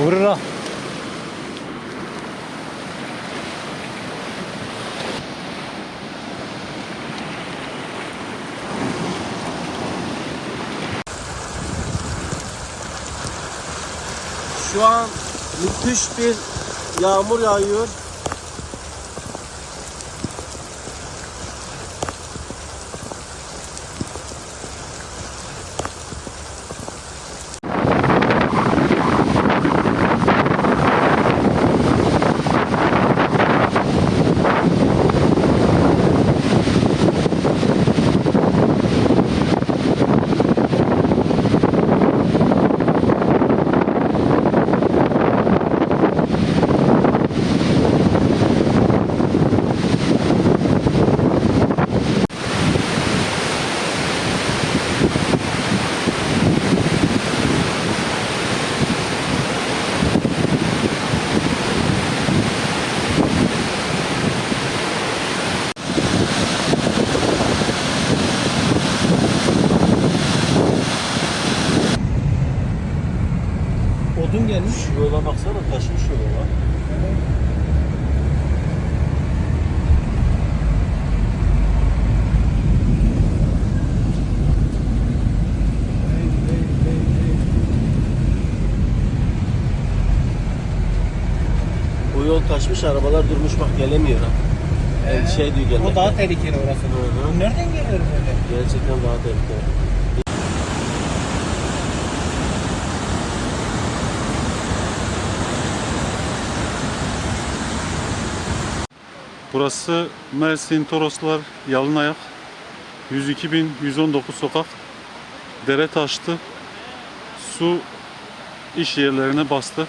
Vurur ha. Şu an müthiş bir yağmur yağıyor. Odun gelmiş. Şu yola baksana, taşmış yola. Bu yol taşmış, arabalar durmuş, bak gelemiyor ha. Şey diyor gelmek. O daha tehlikeli orası. Hı hı. Nereden geliyor böyle? Gerçekten daha tehlikeli. Burası Mersin Toroslar Yalınayak 102.119 sokak. Dere taştı. Su iş yerlerine bastı.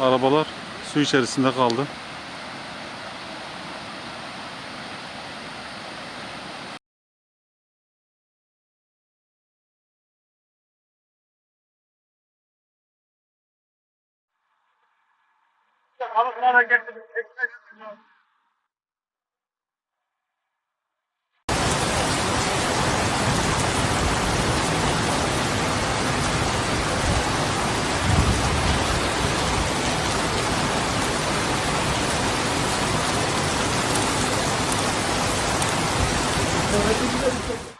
Arabalar su içerisinde kaldı. Evet,